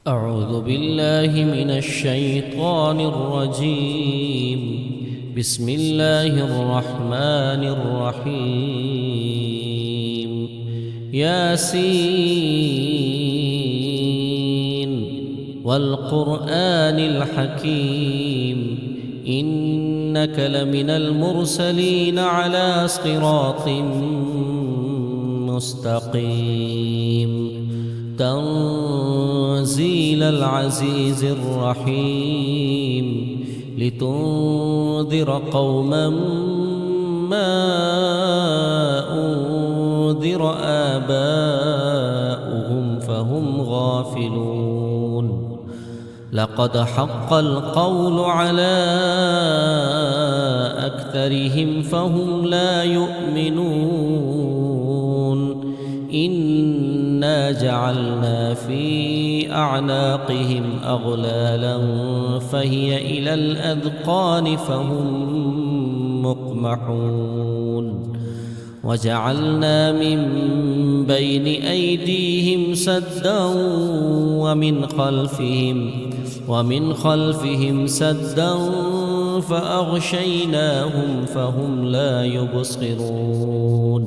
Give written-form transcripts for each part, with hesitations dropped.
أعوذ بالله من الشيطان الرجيم. بسم الله الرحمن الرحيم. ياسين والقرآن الحكيم إنك لمن المرسلين على صراط مستقيم. تنزيل العزيز الرحيم لتنذر قوما ما أنذر آباؤهم فهم غافلون. لقد حق القول على أكثرهم فهم لا يؤمنون. إنا جعلنا في أعناقهم أغلالا فهي إلى الأذقان فهم مقمحون. وجعلنا من بين أيديهم سدا ومن خلفهم سدا فأغشيناهم فهم لا يبصرون.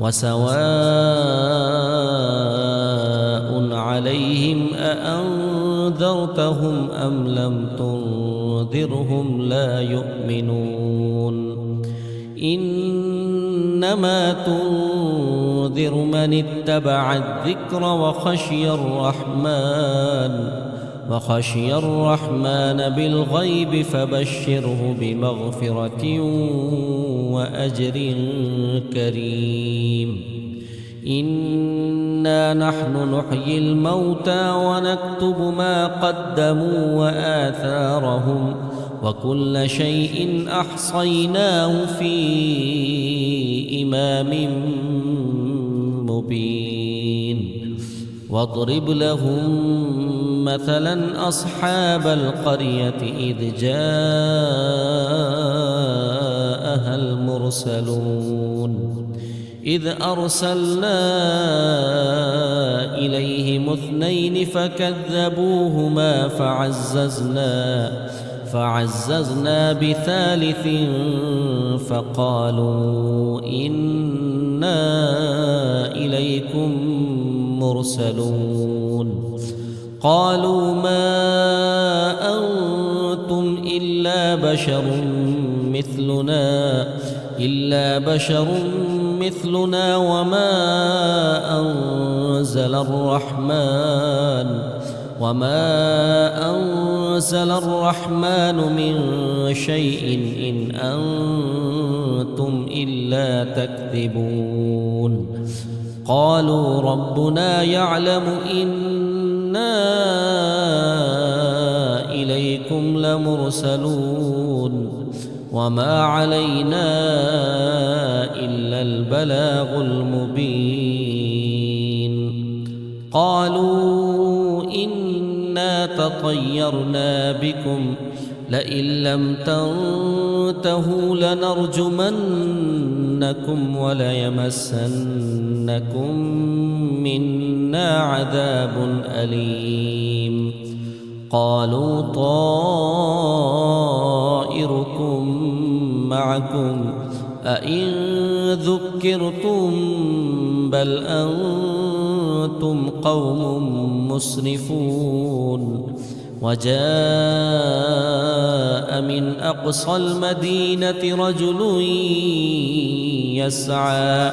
وسواء عليهم أأنذرتهم أم لم تنذرهم لا يؤمنون. إنما تنذر من اتبع الذكر وخشي الرحمن بالغيب فبشره بمغفرة وأجر كريم. إنا نحن نحيي الموتى ونكتب ما قدموا وآثارهم وكل شيء أحصيناه في إمام مبين. واضرب لهم مثلا أصحاب القرية إذ جاءها المرسلون إذ أرسلنا إليهم اثنين فكذبوهما فعززنا بثالث فقالوا إنا إليكم مرسلون. قالوا ما أنتم إلا بشر مثلنا وما أنزل الرحمن من شيء إن أنتم إلا تكذبون. قالوا ربنا يعلم إنا إليكم لمرسلون وما علينا إلا البلاغ المبين. قالوا إنا تطيرنا بكم لئن لم تنتهوا لنرجمنكم وليمسنكم منا عذاب أليم. قالوا طائركم معكم أئن ذكرتم بل أنتم قوم مسرفون. وجاء من أقصى المدينة رجل يسعى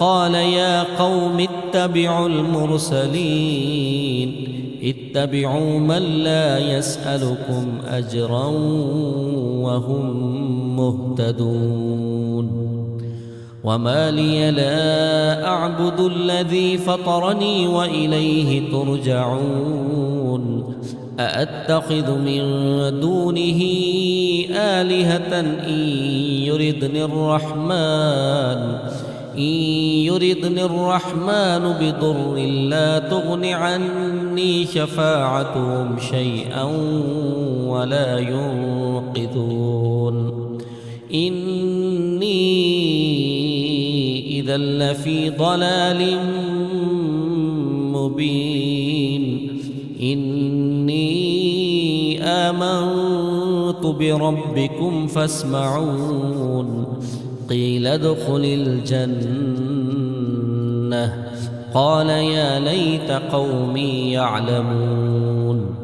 قال يا قوم اتبعوا المرسلين اتبعوا من لا يسألكم أجرا وهم مهتدون. وما لي لا أعبد الذي فطرني وإليه ترجعون. أأتخذ من دونه آلهة إن يردني الرحمن بضر لا تغن عني شفاعتهم شيئا ولا ينقذون. إني إذا لفي ضلال مبين. إني آمنت بربكم فاسمعون قيل ادخل الجنة قال يا ليت قومي يعلمون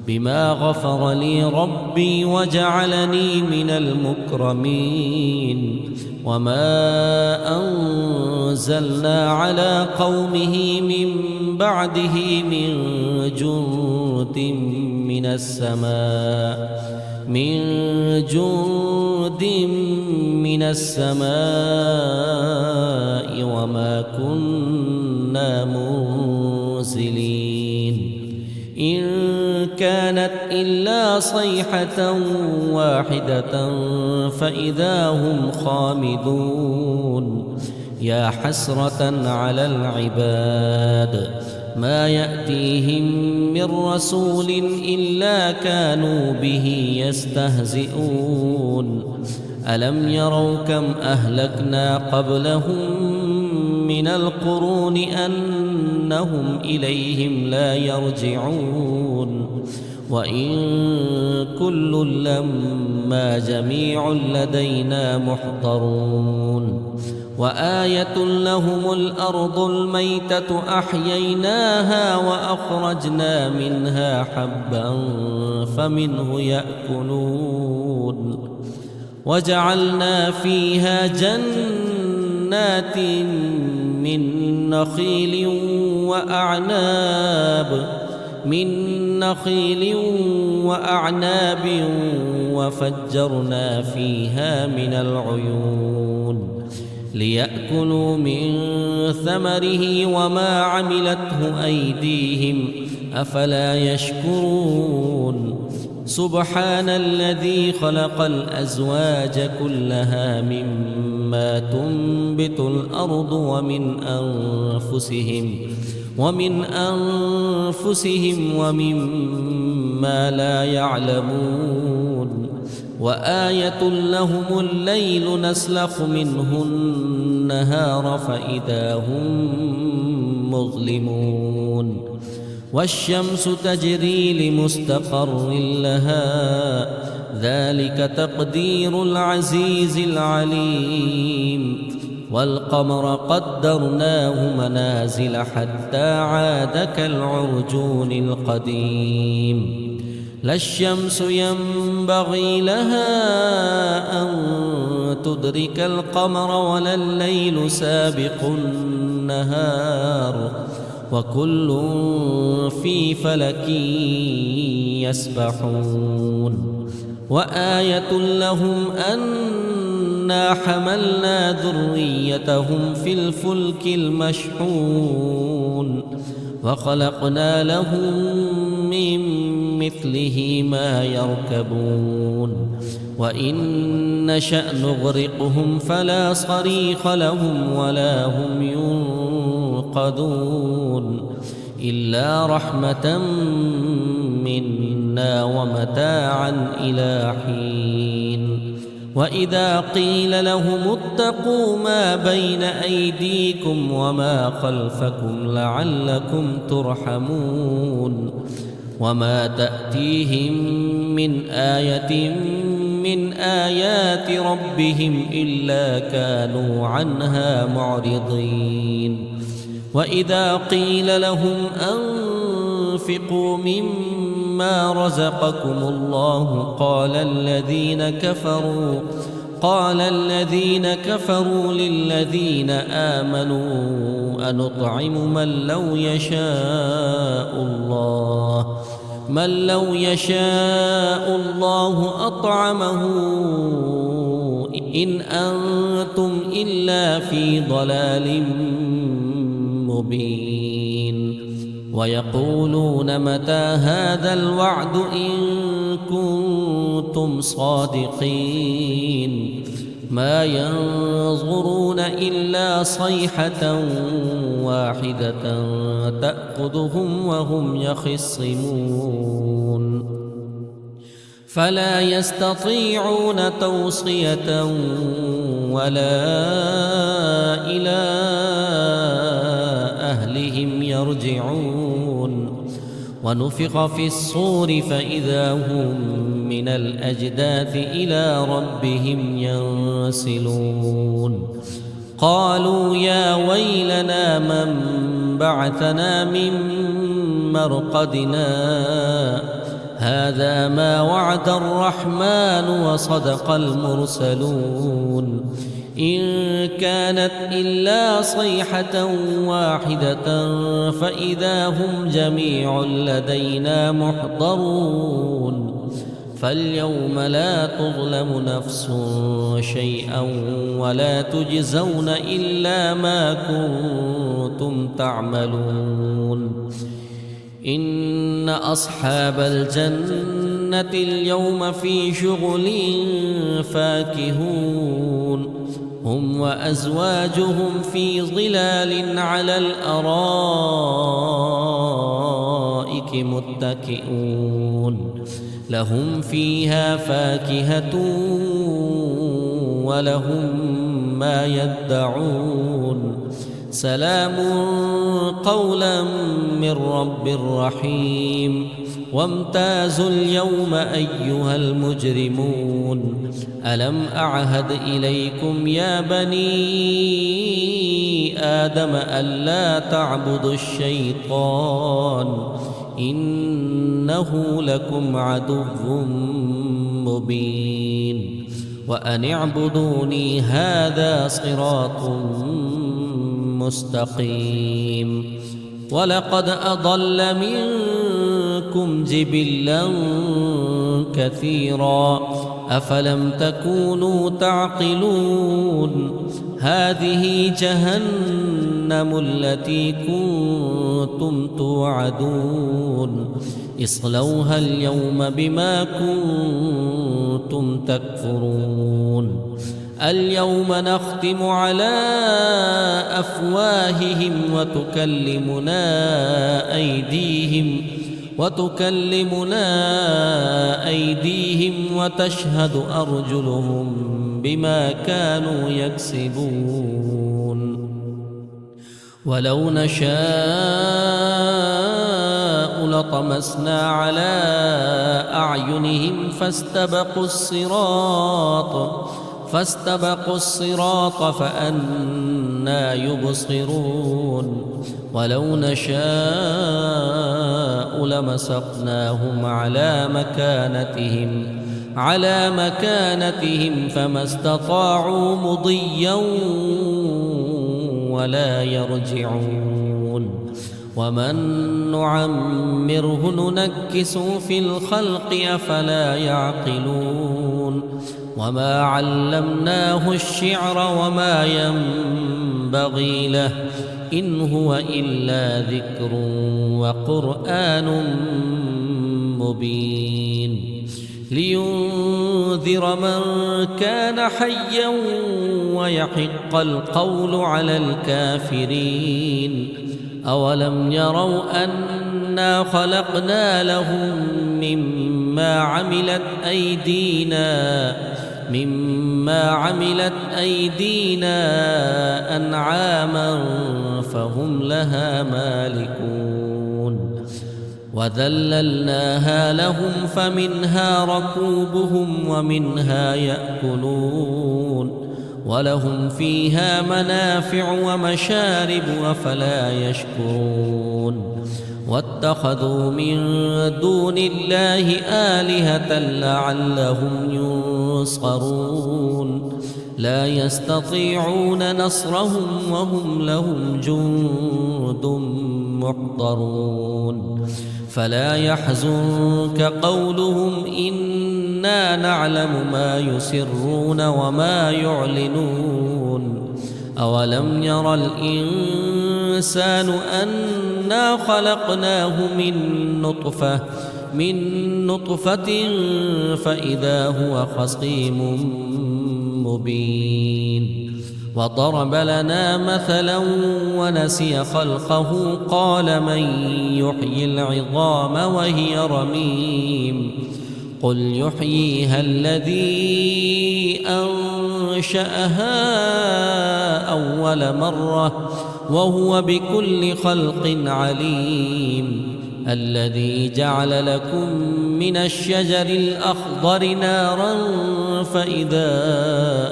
بما غفر لي ربي وجعلني من المكرمين وما أنزلنا على قومه من بعده من جند من السماء وما كنا منزلين إن كانت إلا صيحة واحدة فإذا هم خامدون يا حسرة على العباد ما يأتيهم من رسول إلا كانوا به يستهزئون ألم يروا كم أهلكنا قبلهم من القرون أنهم إليهم لا يرجعون وإن كل لما جميع لدينا محضرون وآية لهم الأرض الميتة أحييناها وأخرجنا منها حبا فمنه يأكلون وجعلنا فيها جنات من نخيل وأعناب وفجرنا فيها من العيون ليأكلوا من ثمره وما عملته أيديهم أفلا يشكرون سبحان الذي خلق الأزواج كلها مما تنبت الأرض ومن أنفسهم ومما لا يعلمون وآية لهم الليل نسلخ منه النهار فإذا هم مظلمون والشمس تجري لمستقر لها ذلك تقدير العزيز العليم والقمر قدرناه منازل حتى عاد كالعرجون القديم لا الشمس ينبغي لها أن تدرك القمر ولا الليل سابق النهار وكل في فلك يسبحون وآية لهم أنا حملنا ذريتهم في الفلك المشحون وخلقنا لهم من مثله ما يركبون وإن نشأ نغرقهم فلا صريخ لهم ولا هم ينقذون إلا رحمة منا ومتاعا إلى حين وإذا قيل لهم اتقوا ما بين أيديكم وما خلفكم لعلكم ترحمون وما تأتيهم من آية من آيات ربهم إلا كانوا عنها معرضين وإذا قيل لهم أنفقوا مما رزقكم الله قال الذين كفروا للذين آمنوا أنطعم من لو يشاء الله أطعمه إن أنتم إلا في ضلال مبين ويقولون متى هذا الوعد إن كنتم صادقين ما ينظرون إلا صيحة واحدة تأخذهم وهم يخصمون فلا يستطيعون توصية ولا إلى أهلهم يرجعون ونفخ في الصور فإذا هم من الأجداث إلى ربهم ينسلون قالوا يا ويلنا من بعثنا من مرقدنا هذا ما وعد الرحمن وصدق المرسلون إن كانت إلا صيحة واحدة فإذا هم جميع لدينا محضرون فاليوم لا تظلم نفس شيئا ولا تجزون إلا ما كنتم تعملون إن أصحاب الجنة اليوم في شغل فاكهون هم وأزواجهم في ظلال على الأرائك متكئون لهم فيها فاكهة ولهم ما يدعون سلام قولا من رب رحيم وامتازوا اليوم أيها المجرمون ألم أعهد إليكم يا بني آدم ألا تعبدوا الشيطان إنه لكم عدو مبين وأن اعبدوني هذا صراط مستقيم ولقد أضل منكم جبلا كثيرا أفلم تكونوا تعقلون هذه جهنم التي كنتم توعدون اصلوها اليوم بما كنتم تكفرون اليوم نختم على أفواههم وتكلمنا أيديهم وتشهد أرجلهم بما كانوا يكسبون ولو نشاء لطمسنا على أعينهم فاستبقوا الصراط فأنى يبصرون ولو نشاء لمسخناهم على مكانتهم فما استطاعوا مضيا ولا يرجعون ومن نعمره ننكسه في الخلق أفلا يعقلون وما علمناه الشعر وما ينبغي له إن هو إلا ذكر وقرآن مبين لينذر من كان حيا ويحق القول على الكافرين أولم يروا أنا خلقنا لهم مما عملت أيدينا أنعاما فهم لها مالكون وذللناها لهم فمنها ركوبهم ومنها يأكلون ولهم فيها منافع ومشارب أفلا يشكرون واتخذوا من دون الله آلهة لعلهم ينصرون لا يستطيعون نصرهم وهم لهم جند محضرون فلا يحزنك قولهم إنا نعلم ما يسرون وما يعلنون أولم ير الإنسان أنا خلقناه من نطفة فإذا هو خصيم مبين وضرب لنا مثلا ونسي خلقه قال من يحيي العظام وهي رميم قل يحييها الذي أنشأها أول مرة وهو بكل خلق عليم الذي جعل لكم من الشجر الأخضر نارا فإذا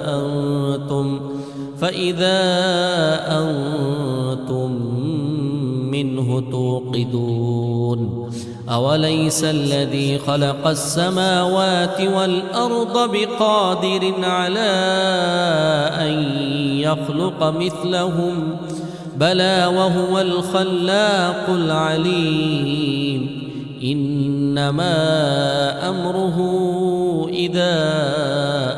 أنتم منه توقدون أوليس الذي خلق السماوات والأرض بقادر على أن يخلق مثلهم بلى وهو الخلاق العليم إنما أمره إذا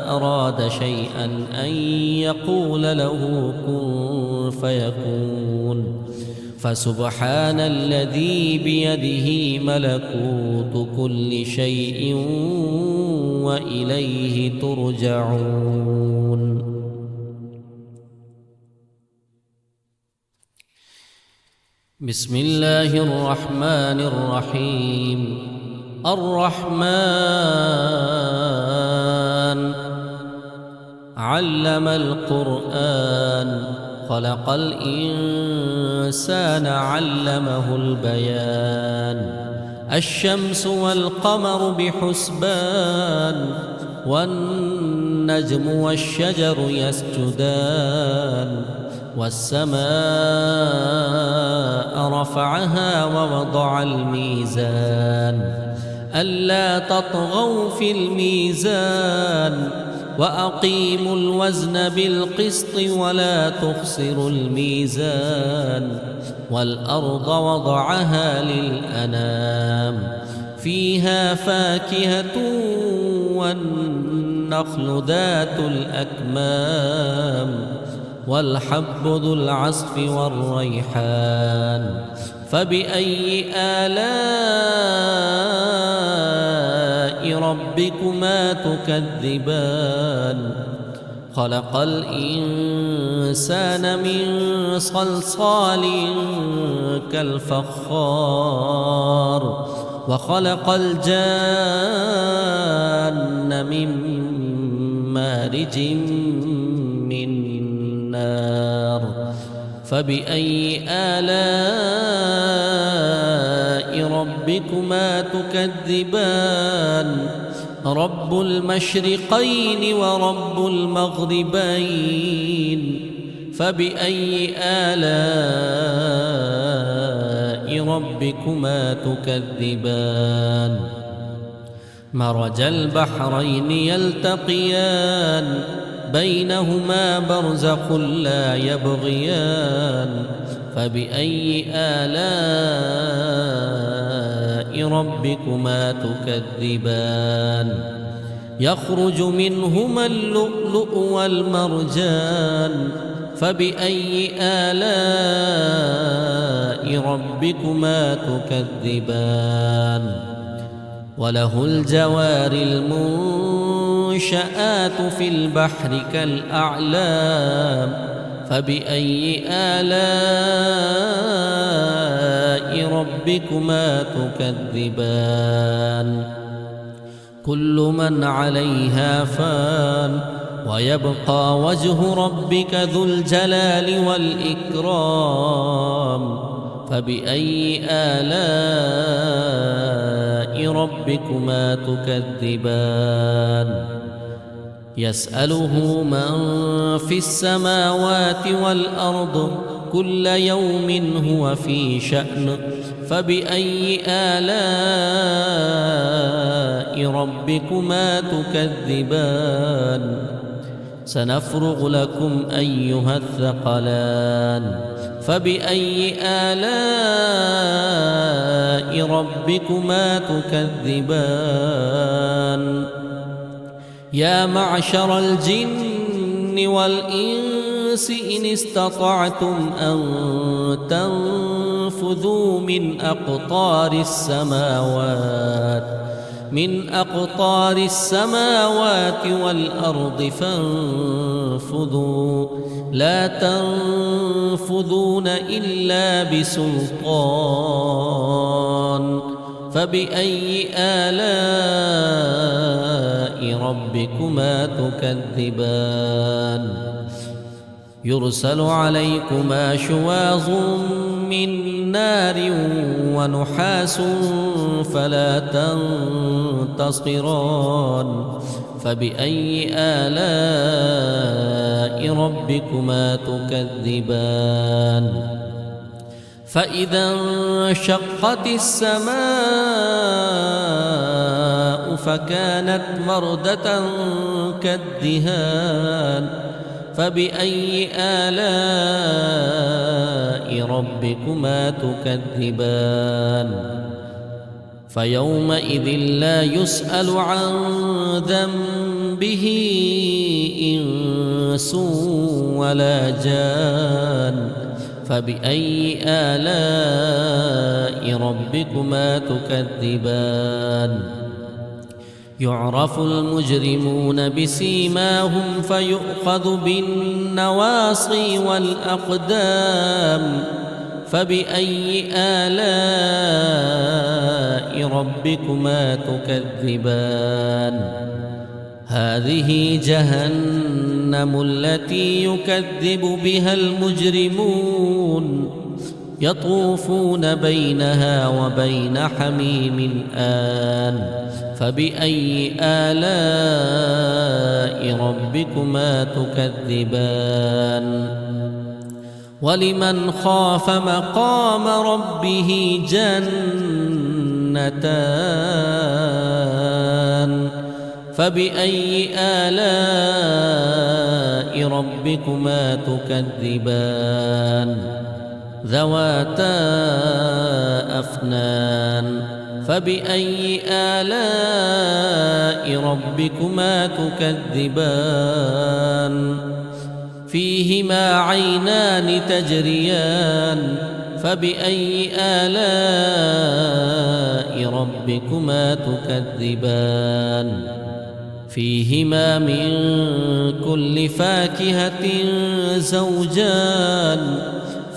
أراد شيئا أن يقول له كن فيكون فسبحان الذي بيده ملكوت كل شيء وإليه ترجعون. بسم الله الرحمن الرحيم. الرحمن علم القرآن خلق الإنسان علمه البيان الشمس والقمر بحسبان والنجم والشجر يسجدان والسماء رفعها ووضع الميزان ألا تطغوا في الميزان وأقيموا الوزن بالقسط ولا تخسروا الميزان والأرض وضعها للأنام فيها فاكهة والنخل ذات الأكمام والحب ذو العصف والريحان فبأي آلاء ربكما تكذبان خلق الإنسان من صلصال كالفخار وخلق الجان من مارج من نار فبأي آلاء ربكما تكذبان رب المشرقين ورب المغربين فبأي آلاء ربكما تكذبان مرج البحرين يلتقيان بينهما برزخ لا يبغيان فبأي آلاء ربكما تكذبان يخرج منهما اللؤلؤ والمرجان فبأي آلاء ربكما تكذبان وله الجوار المنشآت في البحر كالأعلام فبأي آلاء ربكما تكذبان كل من عليها فان ويبقى وجه ربك ذو الجلال والإكرام فبأي آلاء ربكما تكذبان يسأله من في السماوات والأرض كل يوم هو في شأن فبأي آلاء ربكما تكذبان سنفرغ لكم أيها الثقلان فبأي آلاء ربكما تكذبان يا معشر الجن والإنس إن استطعتم أن تنفذوا من أقطار السماوات والأرض فانفذوا لا تنفذون إلا بسلطان فبأي آلاء ربكما تكذبان يرسل عليكما شواظ من نار ونحاس فلا تنتصران فبأي آلاء ربكما تكذبان فإذا انشقت السماء فكانت وردة كالدهان فبأي آلاء ربكما تكذبان فيومئذ لا يسأل عن ذنبه إنس ولا جان فبأي آلاء ربكما تكذبان يعرف المجرمون بسيماهم فيؤخذ بالنواصي والأقدام فبأي آلاء ربكما تكذبان هذه جهنم التي يكذب بها المجرمون يطوفون بينها وبين حميم آن فبأي آلاء ربكما تكذبان ولمن خاف مقام ربه جنتان فبأي آلاء ربكما تكذبان ذواتا أفنان فبأي آلاء ربكما تكذبان فيهما عينان تجريان فبأي آلاء ربكما تكذبان فيهما من كل فاكهة زوجان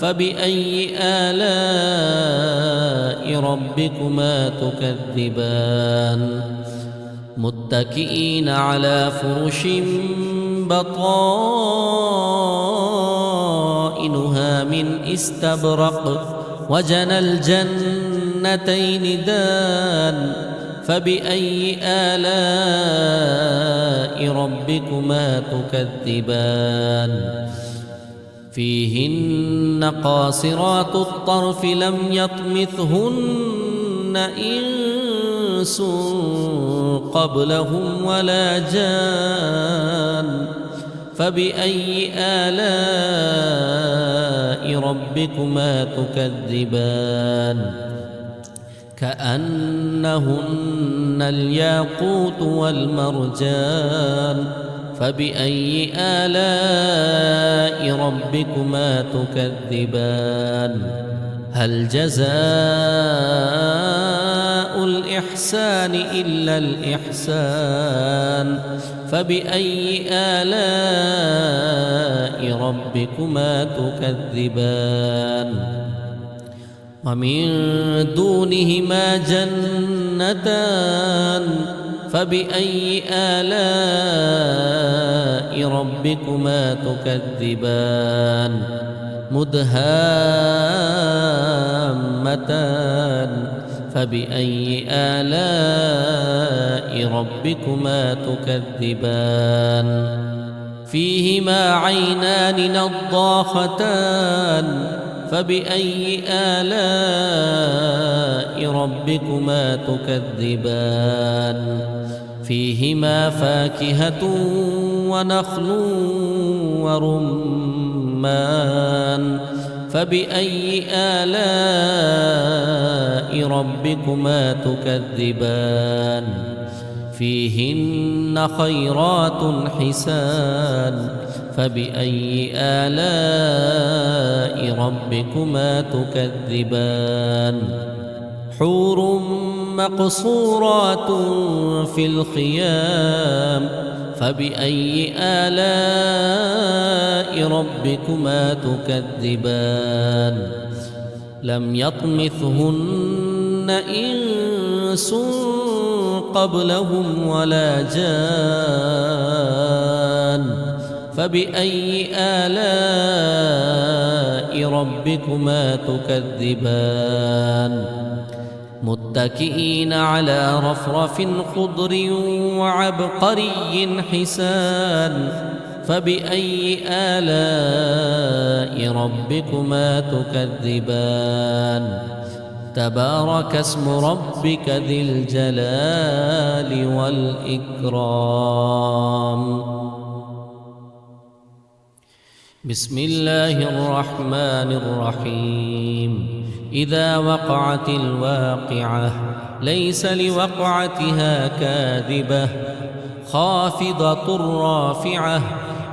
فبأي آلاء ربكما تكذبان متكئين على فرش بطائنها من استبرق وجنى الجنتين دان فبأي آلاء ربكما تكذبان فيهن قاصرات الطرف لم يطمثهن إنس قبلهم ولا جان فبأي آلاء ربكما تكذبان كأنهن الياقوت والمرجان فبأي آلاء ربكما تكذبان هل جزاء الإحسان إلا الإحسان فبأي آلاء ربكما تكذبان ومن دونهما جنتان فبأي آلاء ربكما تكذبان مدهامتان فبأي آلاء ربكما تكذبان فيهما عينان نضاختان فبأي آلاء ربكما تكذبان فيهما فاكهة ونخل ورمان فبأي آلاء ربكما تكذبان فيهن خيرات حسان فبأي آلاء ربكما تكذبان حور مقصورات في الخيام فبأي آلاء ربكما تكذبان لم يطمثهن إنس قبلهم ولا جان فبأي آلاء ربكما تكذبان متكئين على رفرف خضر وعبقري حسان فبأي آلاء ربكما تكذبان تبارك اسم ربك ذي الجلال والإكرام. بسم الله الرحمن الرحيم. إذا وقعت الواقعة ليس لوقعتها كاذبة خافضة رافعة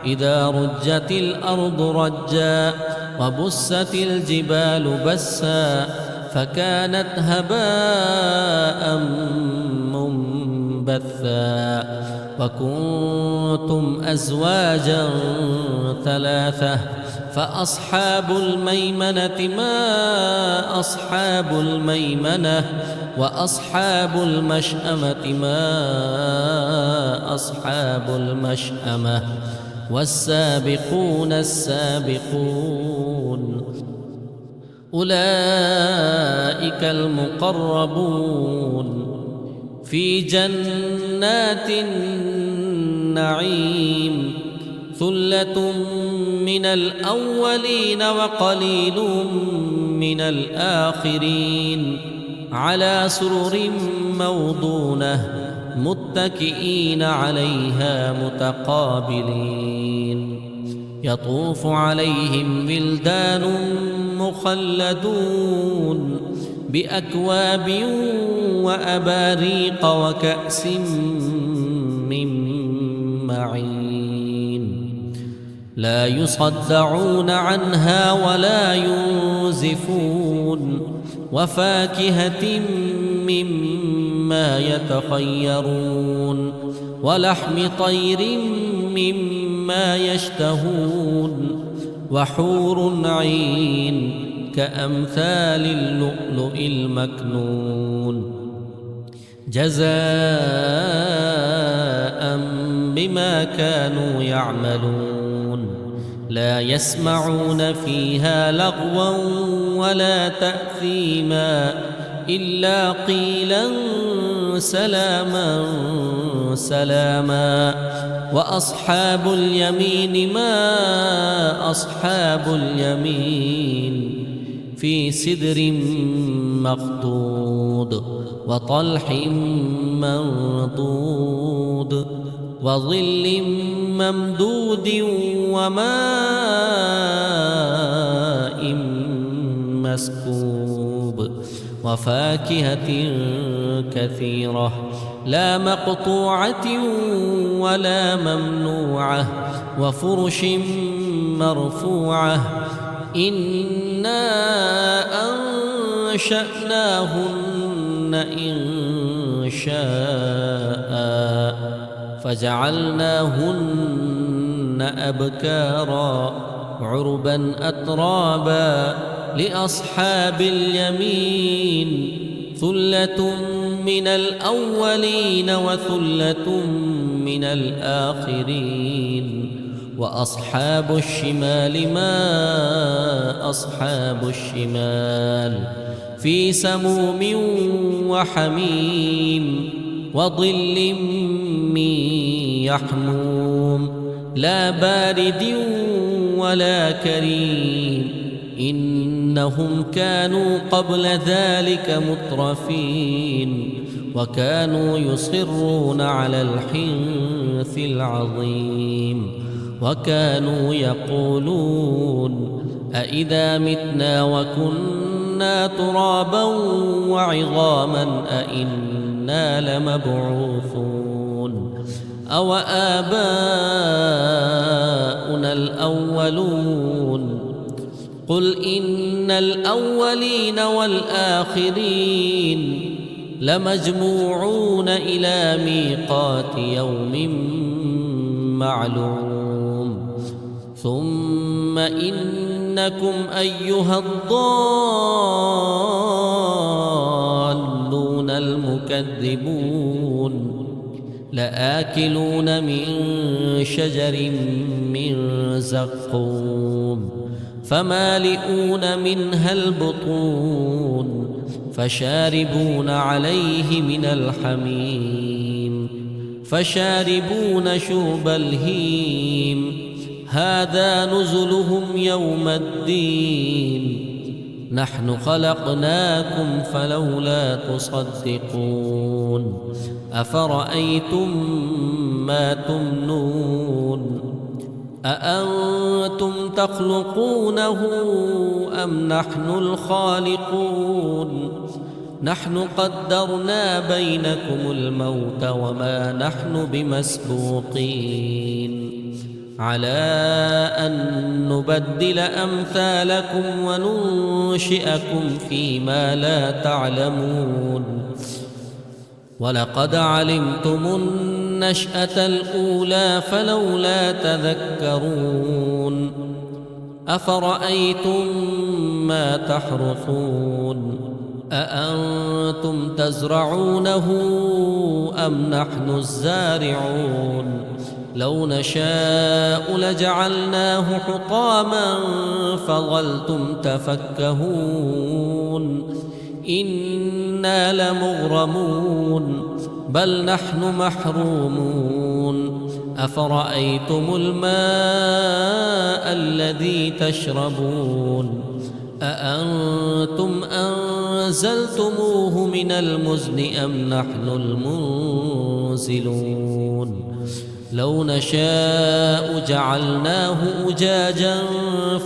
إذا رجت الأرض رجا وبست الجبال بسا فكانت هباء منبثا وكنتم أزواجا ثلاثة فأصحاب الميمنة ما أصحاب الميمنة وأصحاب المشأمة ما أصحاب المشأمة والسابقون السابقون أولئك المقربون في جنات النعيم ثلة من الأولين وقليل من الآخرين على سرر موضونة متكئين عليها متقابلين يطوف عليهم ولدان مخلدون بأكواب وأباريق وكأس من معين لا يصدعون عنها ولا ينزفون وفاكهة مما يتخيرون ولحم طير مما يشتهون وحور عين كأمثال اللؤلؤ المكنون جزاء بما كانوا يعملون لا يسمعون فيها لغوا ولا تأثيما إلا قيلا سلاما سلاما وأصحاب اليمين ما أصحاب اليمين في سدر مخضود وطلح منضود وظل ممدود وماء مسكوب وفاكهة كثيرة لا مقطوعة ولا ممنوعة وفرش مرفوعة إنا أنشأناهن إن شاء فجعلناهن أبكارا عربا أترابا لأصحاب اليمين ثلة من الأولين وثلة من الآخرين وأصحاب الشمال ما أصحاب الشمال في سموم وحميم وظل من يحموم لا بارد ولا كريم إنهم كانوا قبل ذلك مترفين وكانوا يصرون على الحنث العظيم وكانوا يقولون أإذا متنا وكنا ترابا وعظاما أإنا لمبعوثون أو آباؤنا الأولون قل إن الأولين والآخرين لمجموعون إلى ميقات يوم معلوم ثم إنكم أيها الضالون المكذبون لآكلون من شجر من زقوم فمالئون منها البطون فشاربون عليه من الحميم فشاربون شرب الهيم هذا نزلهم يوم الدين نحن خلقناكم فلولا تصدقون أفرأيتم ما تمنون أأنتم تخلقونه أم نحن الخالقون نحن قدرنا بينكم الموت وما نحن بمسبوقين على أن نبدل أمثالكم وننشئكم فيما لا تعلمون ولقد علمتم النشأة الأولى فلولا تذكرون أفرأيتم ما تحرثون أأنتم تزرعونه أم نحن الزارعون لو نشاء لجعلناه حطاما فظلتم تفكهون إنا لمغرمون بل نحن محرومون أفرأيتم الماء الذي تشربون أأنتم أنزلتموه من المزن أم نحن المنزلون لو نشاء جعلناه أجاجا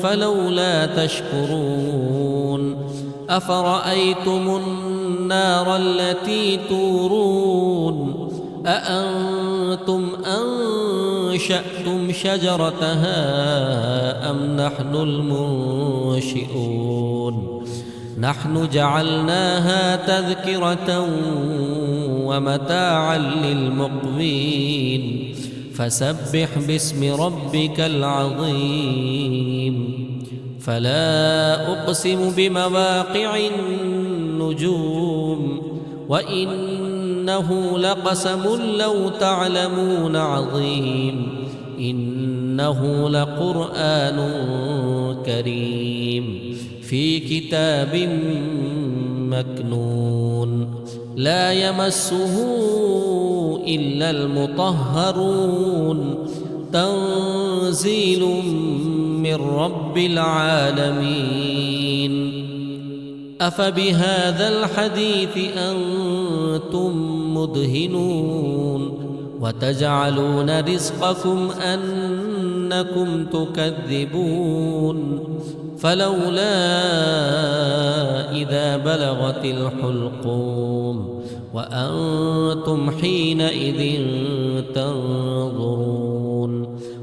فلولا تشكرون أفرأيتم النار التي تورون أأنتم أنشأتم شجرتها أم نحن المنشئون نحن جعلناها تذكرة ومتاعا للمقوين فسبح باسم ربك العظيم فلا أقسم بمواقع النجوم وإنه لقسم لو تعلمون عظيم إنه لقرآن كريم في كتاب مكنون لا يمسه إلا المطهرون تنزيل من رب العالمين أفبهذا الحديث أنتم مدهنون وتجعلون رزقكم أنكم تكذبون فلولا إذا بلغت الحلقوم وأنتم حينئذ تنظرون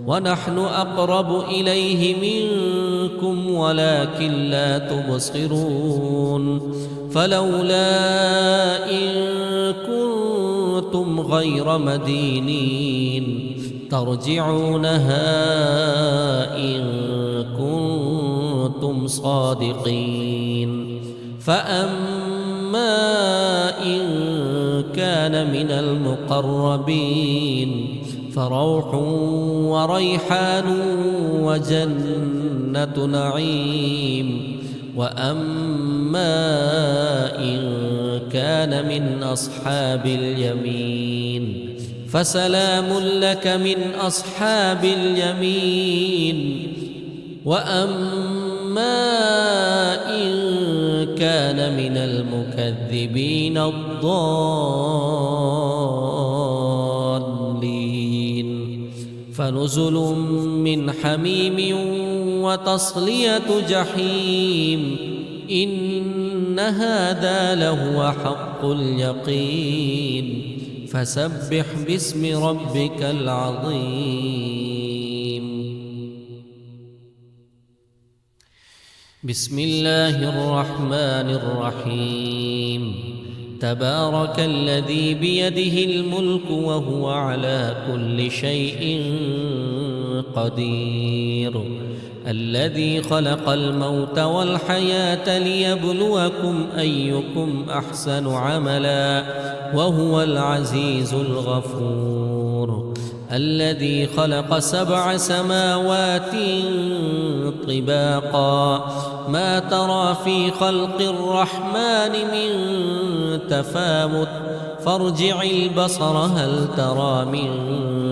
ونحن أقرب إليه منكم ولكن لا تبصرون فلولا إن كنتم غير مدينين ترجعونها إن كنتم صادقين فأما إن كان من المقربين فروح وريحان وجنة نعيم وأما إن كان من أصحاب اليمين فسلام لك من أصحاب اليمين وأما إن كان من المكذبين الضالين فنزل من حميم وتصلية جحيم إن هذا لهو حق اليقين فسبح باسم ربك العظيم بسم الله الرحمن الرحيم تبارك الذي بيده الملك وهو على كل شيء قدير الذي خلق الموت والحياة ليبلوكم أيكم أحسن عملا وهو العزيز الغفور. الذي خلق 7 سماوات طباقا ما ترى في خلق الرحمن من تفاوت فارجع البصر هل ترى من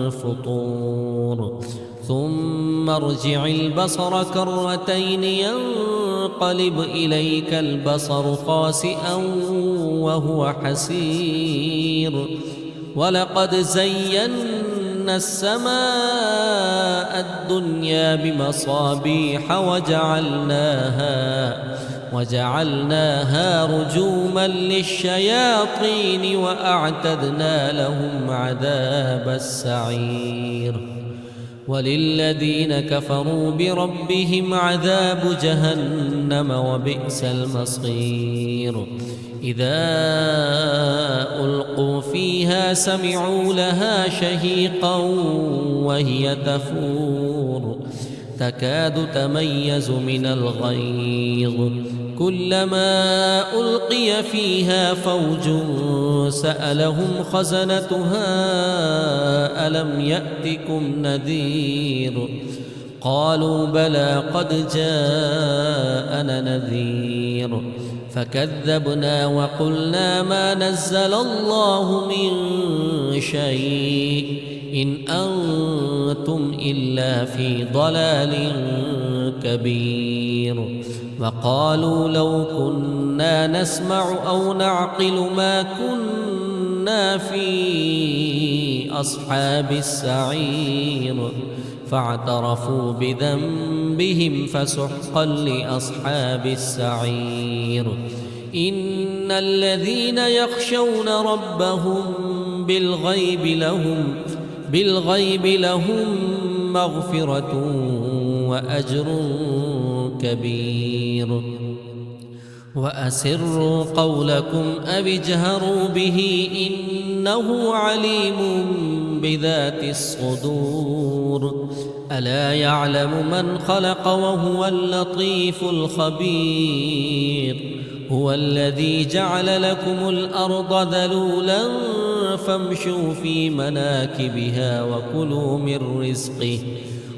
فطور ثم ارجع البصر كرتين ينقلب إليك البصر خاسئا وهو حسير. ولقد زينا السماء الدنيا بمصابيح وجعلناها رجوما للشياطين وأعتدنا لهم عذاب السعير. وللذين كفروا بربهم عذاب جهنم وبئس المصير. إذا ألقوا فيها سمعوا لها شهيقا وهي تفور تكاد تميز من الغيظ كلما ألقي فيها فوج سألهم خزنتها ألم يأتكم نذير قالوا بلى قد جاءنا نذير فكذبنا وقلنا ما نزل الله من شيء إن أنتم إلا في ضلال كبير. وقالوا لو كنا نسمع أو نعقل ما كنا في أصحاب السعير فاعترفوا بذنبهم فسحقا لأصحاب السعير. إن الذين يخشون ربهم بالغيب لهم مغفرة وأجر كبير. وأسروا قولكم أو اجهروا به إنه عليم بذات الصدور. ألا يعلم من خلق وهو اللطيف الخبير. هو الذي جعل لكم الأرض ذلولا فامشوا في مناكبها وكلوا من رزقه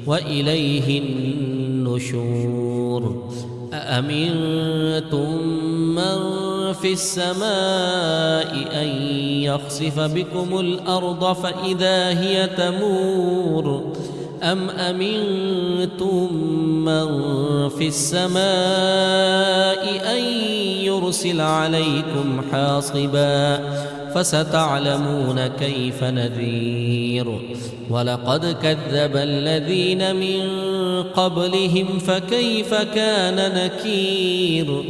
وإليه النشور. أأمنتم من في السماء أن يخسف بكم الأرض فإذا هي تمور أم أمنتم من في السماء أن يرسل عليكم حاصبا فستعلمون كيف نذير. ولقد كذب الذين من قبلهم فكيف كان نكير.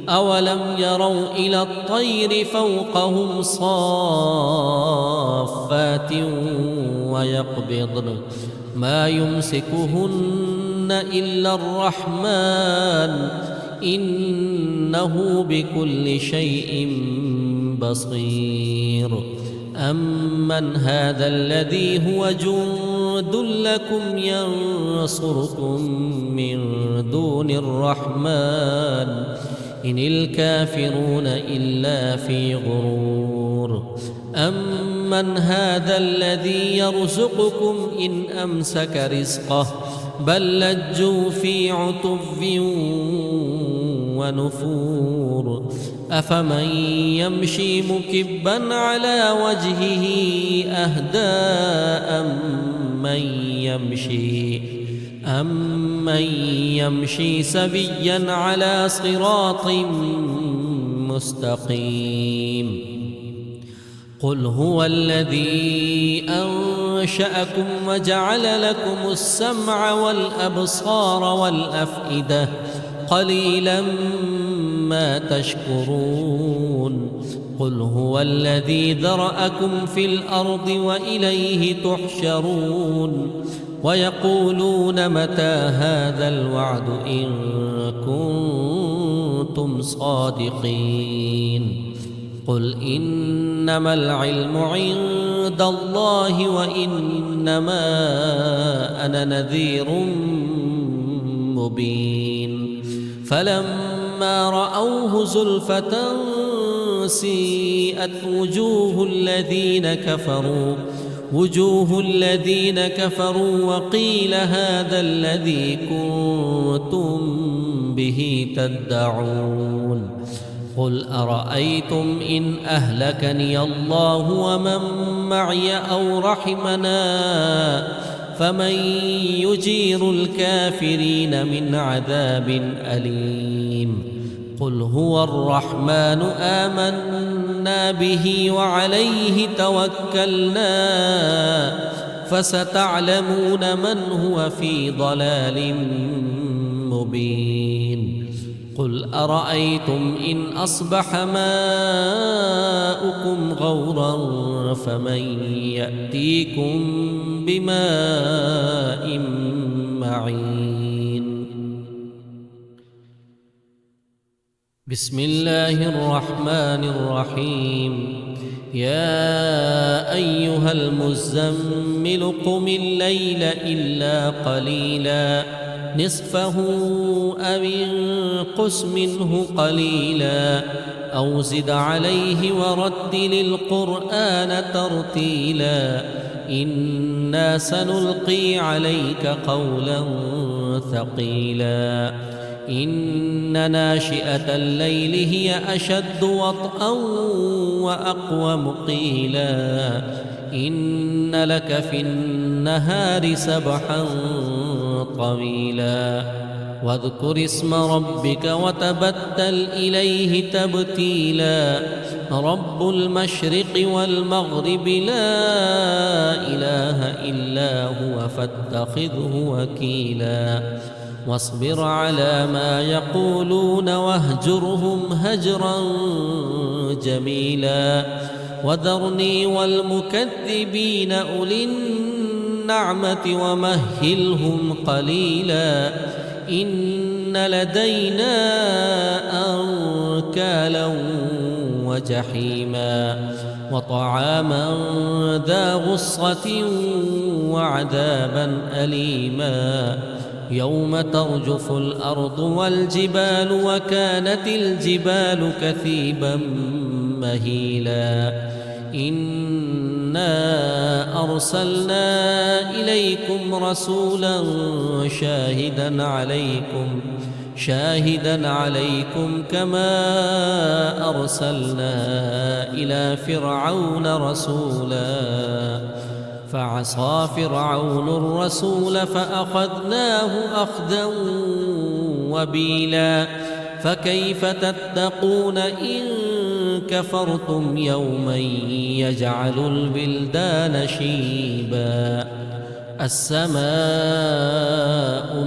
أولم يروا إلى الطير فوقهم صافات ويقبضن ما يمسكهن إلا الرحمن إنه بكل شيء بصير. أمن هذا الذي هو جند لكم ينصركم من دون الرحمن إن الكافرون إلا في غرور. أمن هذا الذي يرزقكم إن أمسك رزقه بل لجوا في عتو ونفور. أفمن يمشي مكبا على وجهه أهدى أمن يمشي سبيا على صراط مستقيم. قل هو الذي أنشأكم وجعل لكم السمع والأبصار والأفئدة قليلا ما تشكرون. قل هو الذي ذرأكم في الأرض وإليه تحشرون. ويقولون متى هذا الوعد إن كنتم صادقين. قل إنما العلم عند الله وإنما أنا نذير مبين. فلما رأوه زلفة سيئت وجوه الذين كفروا وقيل هذا الذي كنتم به تدعون. قل أرأيتم إن أهلكني الله ومن معي أو رحمنا فمن يجير الكافرين من عذاب أليم. قل هو الرحمن آمنا به وعليه توكلنا فستعلمون من هو في ضلال مبين. قل أرأيتم إن أصبح ماؤكم غورا فمن يأتيكم بماء معين. بسم الله الرحمن الرحيم. يا أيها المزمل قم الليل إلا قليلا نصفه أو انقص منه قليلا أو زد عليه ورتل القرآن ترتيلا إنا سنلقي عليك قولا ثقيلا. إن ناشئة الليل هي أشد وطئا وأقوم قيلا. إن لك في النهار سبحا طويلا. واذكر اسم ربك وتبتل إليه تبتيلا. رب المشرق والمغرب لا إله إلا هو فاتخذه وكيلا. واصبر على ما يقولون واهجرهم هجرا جميلا. وذرني والمكذبين أولي النعمة ومهلهم قليلا. إن لدينا أنكالا وجحيما وطعاما ذا غصة وعذابا أليما. يوم ترجف الأرض والجبال وكانت الجبال كثيبا مهيلا. إنا أرسلنا إليكم رسولا شاهدا عليكم كما أرسلنا إلى فرعون رسولا فعصى فرعون الرسول فأخذناه أخذا وبيلا. فكيف تتقون إن كفرتم يوما يجعل البلدان شيبا. السماء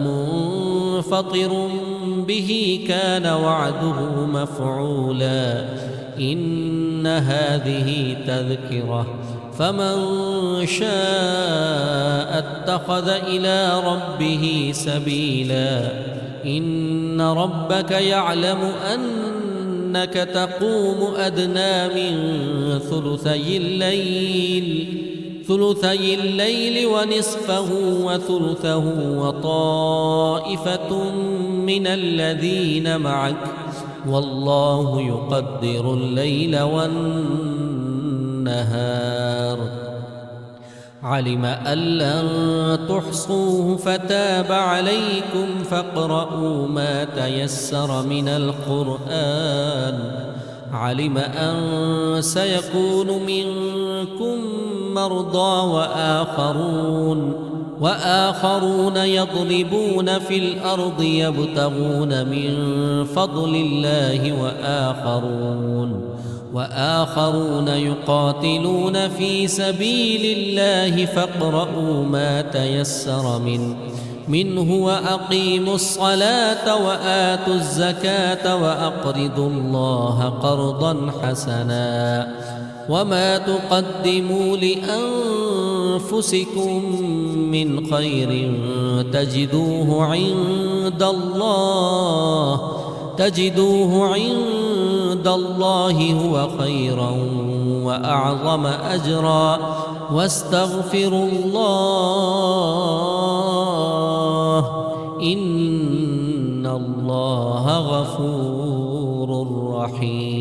منفطر به كان وعده مفعولا. إن هذه تذكرة فمن شاء اتخذ إلى ربه سبيلا. إن ربك يعلم أنك تقوم أدنى من ثلثي الليل ونصفه وثلثه وطائفة من الذين معك والله يقدر الليل والنهار. علم أن لن تحصوه فتاب عليكم فاقرؤوا ما تيسر من القرآن. علم أن سيكون منكم مرضى وآخرون يضربون في الأرض يبتغون من فضل الله وآخرون يقاتلون في سبيل الله فاقرؤوا ما تيسر منه وأقيموا الصلاة وآتوا الزكاة وأقرضوا الله قرضا حسنا. وما تقدموا لأنفسكم من خير تجدوه عند الله هو خيرا وأعظم أجرا. واستغفروا الله إن الله غفور رحيم.